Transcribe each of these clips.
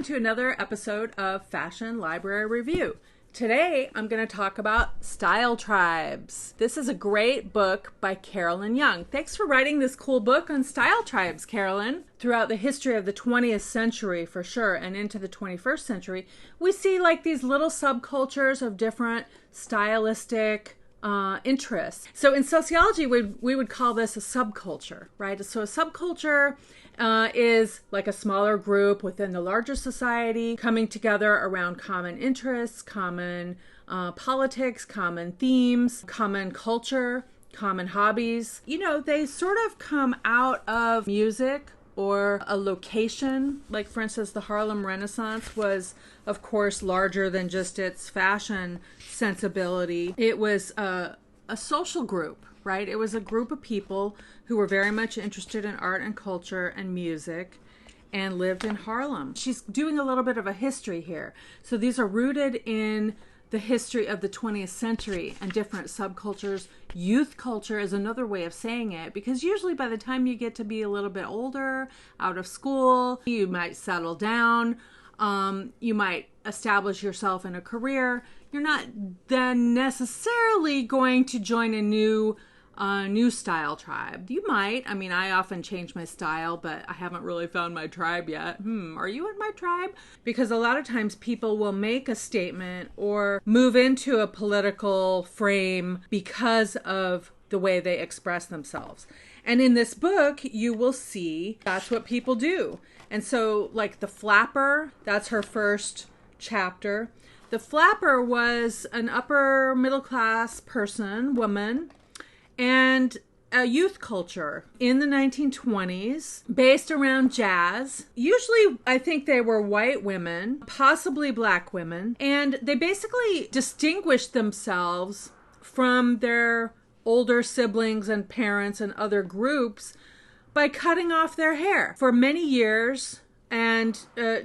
welcome to another episode of Fashion Library Review. Today, I'm going to talk about Style Tribes. This is a great book by Carolyn Young. Thanks for writing this cool book on style tribes, Carolyn. Throughout the history of the 20th century, for sure, and into the 21st century, we see like these little subcultures of different stylistic interests. So in sociology, we would call this a subculture, right? So a subculture is like a smaller group within the larger society coming together around common interests, common politics, common themes, common culture, common hobbies. You know, they sort of come out of music or a location. Like, for instance, the Harlem Renaissance was, of course, larger than just its fashion sensibility. It was a social group, right? It was a group of people who were very much interested in art and culture and music and lived in Harlem. She's doing a little bit of a history here. So these are rooted in the history of the 20th century and different subcultures. Youth culture is another way of saying it, because usually by the time you get to be a little bit older, out of school, you might settle down, you might establish yourself in a career. You're not then necessarily going to join a new style tribe. You might. I mean, I often change my style, but I haven't really found my tribe yet. Are you in my tribe? Because a lot of times people will make a statement or move into a political frame because of the way they express themselves. And in this book, you will see that's what people do. And so, like the flapper, that's her first chapter. The flapper was an upper middle class person, woman, and a youth culture in the 1920s based around jazz. Usually, I think they were white women, possibly black women, and they basically distinguished themselves from their older siblings and parents and other groups by cutting off their hair. For many years, and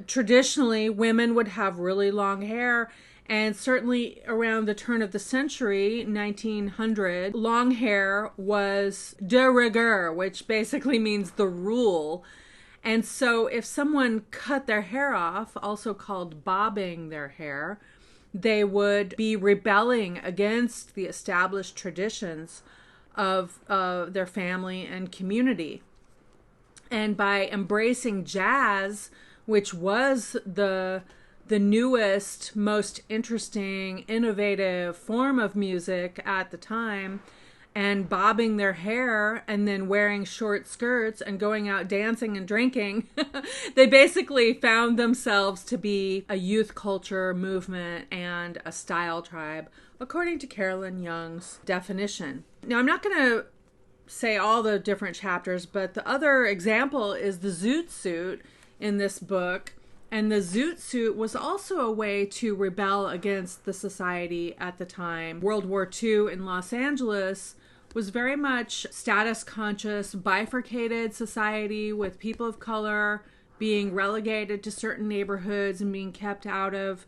traditionally, women would have really long hair. And certainly around the turn of the century, 1900, long hair was de rigueur, which basically means the rule. And so if someone cut their hair off, also called bobbing their hair, they would be rebelling against the established traditions of their family and community. And by embracing jazz, which was the newest, most interesting, innovative form of music at the time, and bobbing their hair and then wearing short skirts and going out dancing and drinking, they basically found themselves to be a youth culture movement and a style tribe, according to Carolyn Young's definition. Now, I'm not going to say all the different chapters, but the other example is the zoot suit in this book. And the zoot suit was also a way to rebel against the society at the time. World War II in Los Angeles was very much status conscious, bifurcated society with people of color being relegated to certain neighborhoods and being kept out of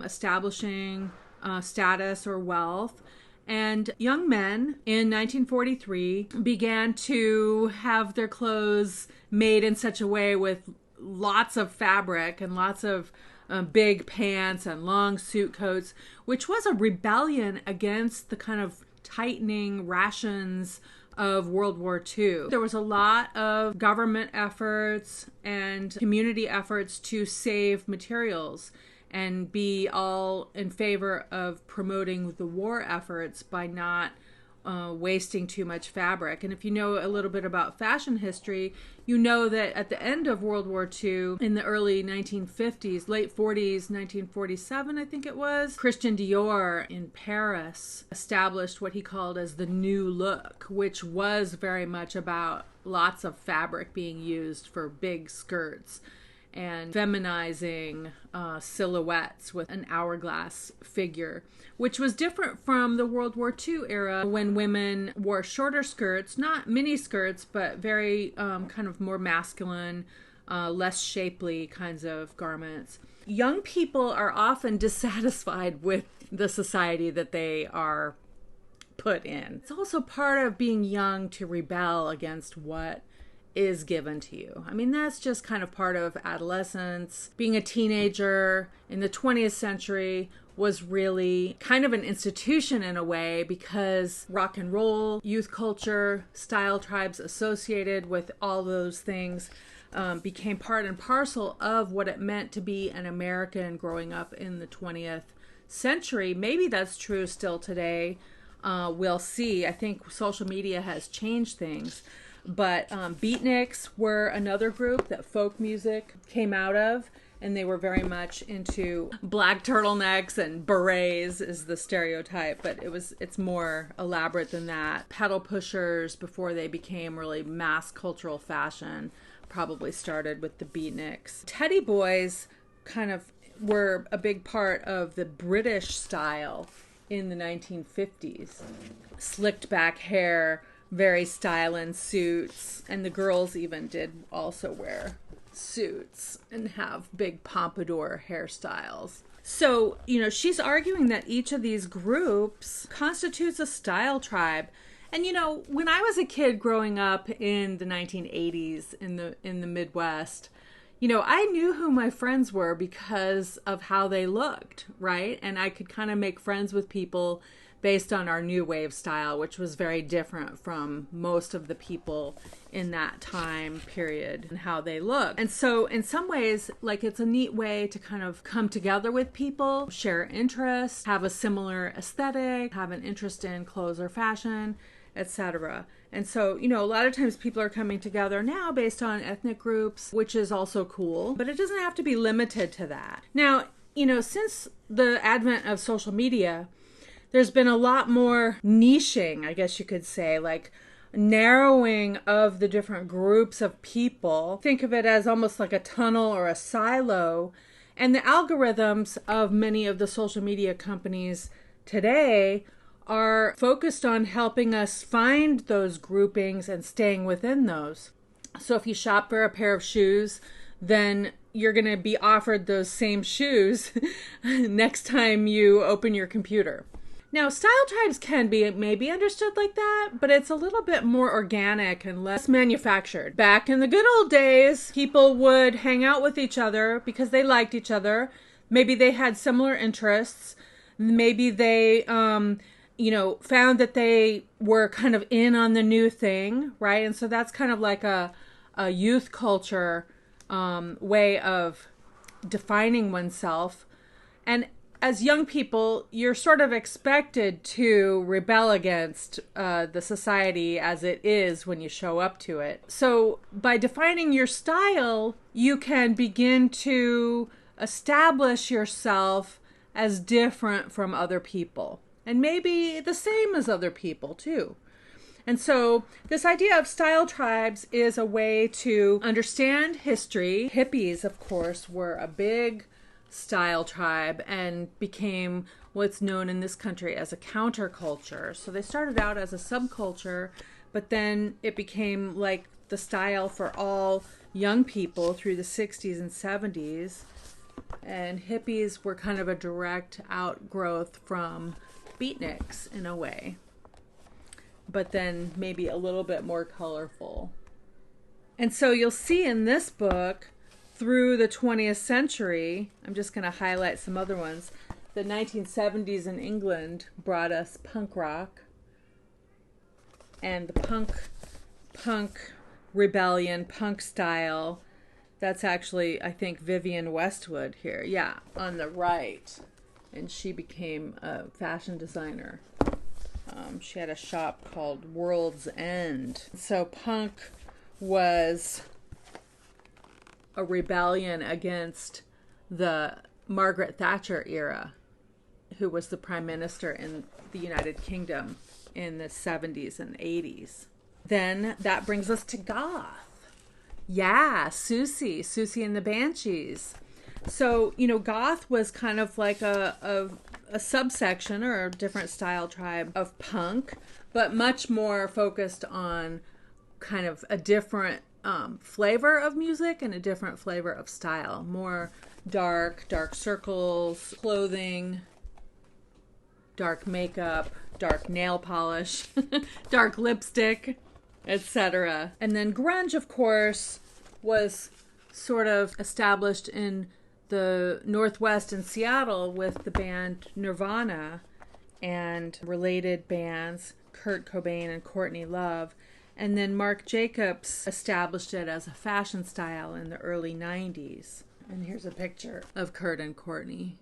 establishing status or wealth. And young men in 1943 began to have their clothes made in such a way with lots of fabric and lots of big pants and long suit coats, which was a rebellion against the kind of tightening rations of World War II. There was a lot of government efforts and community efforts to save materials and be all in favor of promoting the war efforts by not wasting too much fabric. And if you know a little bit about fashion history, you know that at the end of World War II, in the early 1950s, late 40s, 1947, I think it was, Christian Dior in Paris established what he called as the new look, which was very much about lots of fabric being used for big skirts and feminizing silhouettes with an hourglass figure, which was different from the World War II era when women wore shorter skirts, not mini skirts, but very kind of more masculine, less shapely kinds of garments. Young people are often dissatisfied with the society that they are put in. It's also part of being young to rebel against what is given to you. I mean, that's just kind of part of adolescence. Being a teenager in the 20th century was really kind of an institution in a way, because rock and roll, youth culture, style tribes associated with all those things became part and parcel of what it meant to be an American growing up in the 20th century. Maybe that's true still today. We'll see. I think social media has changed things. But beatniks were another group that folk music came out of, and they were very much into black turtlenecks and berets is the stereotype, but it's more elaborate than that. Pedal pushers, before they became really mass cultural fashion, probably started with the beatniks. Teddy boys kind of were a big part of the British style in the 1950s. Slicked back hair, very styling suits, and the girls even did also wear suits and have big pompadour hairstyles. So, she's arguing that each of these groups constitutes a style tribe. And when I was a kid growing up in the 1980s in the Midwest, I knew who my friends were because of how they looked, right? And I could kind of make friends with people based on our new wave style, which was very different from most of the people in that time period and how they look. And so in some ways, it's a neat way to kind of come together with people, share interests, have a similar aesthetic, have an interest in clothes or fashion, etc. And so, a lot of times people are coming together now based on ethnic groups, which is also cool, but it doesn't have to be limited to that. Now, since the advent of social media, there's been a lot more niching, I guess you could say, narrowing of the different groups of people. Think of it as almost like a tunnel or a silo. And the algorithms of many of the social media companies today are focused on helping us find those groupings and staying within those. So if you shop for a pair of shoes, then you're going to be offered those same shoes next time you open your computer. Now, style tribes can be maybe understood like that, but it's a little bit more organic and less manufactured. Back in the good old days, people would hang out with each other because they liked each other. Maybe they had similar interests. Maybe they, found that they were kind of in on the new thing, right? And so that's kind of like a youth culture way of defining oneself. And as young people, you're sort of expected to rebel against the society as it is when you show up to it. So by defining your style, you can begin to establish yourself as different from other people, and maybe the same as other people too. And so this idea of style tribes is a way to understand history. Hippies, of course, were a big style tribe and became what's known in this country as a counterculture. So they started out as a subculture, but then it became like the style for all young people through the 60s and 70s. And hippies were kind of a direct outgrowth from beatniks in a way, but then maybe a little bit more colorful. And so you'll see in this book, through the 20th century, I'm just going to highlight some other ones. The 1970s in England brought us punk rock, and the punk rebellion, punk style. That's actually, I think, Vivienne Westwood here. Yeah, on the right. And she became a fashion designer. She had a shop called World's End. So punk was a rebellion against the Margaret Thatcher era, who was the prime minister in the United Kingdom in the 70s and 80s. Then that brings us to goth. Yeah, Susie and the Banshees. So, goth was kind of like a subsection or a different style tribe of punk, but much more focused on kind of a different flavor of music and a different flavor of style. More dark circles, clothing, dark makeup, dark nail polish, dark lipstick. etc. And then grunge, of course, was sort of established in the Northwest in Seattle with the band Nirvana and related bands, Kurt Cobain and Courtney Love. And then Marc Jacobs established it as a fashion style in the early 90s. And here's a picture of Kurt and Courtney.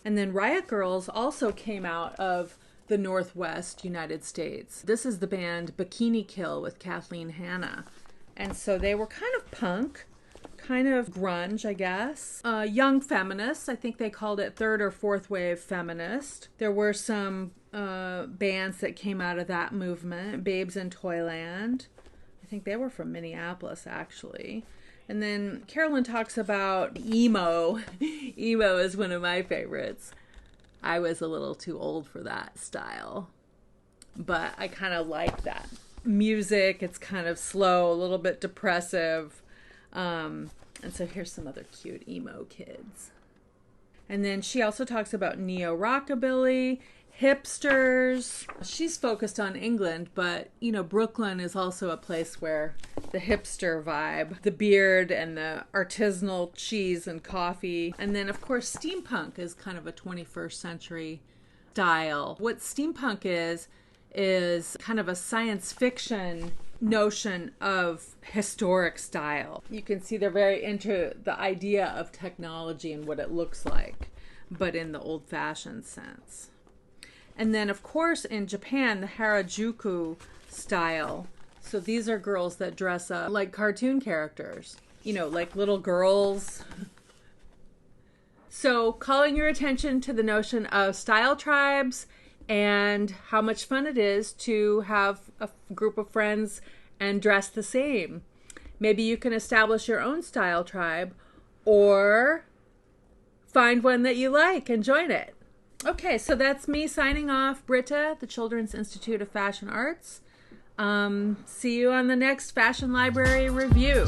And then Riot Grrrls also came out of the Northwest United States. This is the band Bikini Kill with Kathleen Hanna. And so they were kind of punk, kind of grunge, I guess. Young feminists, I think they called it third or fourth wave feminist. There were some bands that came out of that movement, Babes in Toyland. I think they were from Minneapolis, actually. And then Carolyn talks about emo. Emo is one of my favorites. I was a little too old for that style, but I kind of like that music. It's kind of slow, a little bit depressive. And so here's some other cute emo kids. And then she also talks about neo-rockabilly, hipsters. She's focused on England, but, you know, Brooklyn is also a place where the hipster vibe, the beard and the artisanal cheese and coffee. And then, of course, steampunk is kind of a 21st century style. What steampunk is kind of a science fiction notion of historic style. You can see they're very into the idea of technology and what it looks like, but in the old-fashioned sense. And then, of course, in Japan, the Harajuku style. So these are girls that dress up like cartoon characters, you know, like little girls. So calling your attention to the notion of style tribes and how much fun it is to have a group of friends and dress the same. Maybe you can establish your own style tribe or find one that you like and join it. Okay, so that's me signing off, Britta, the Children's Institute of Fashion Arts. See you on the next Fashion Library Review.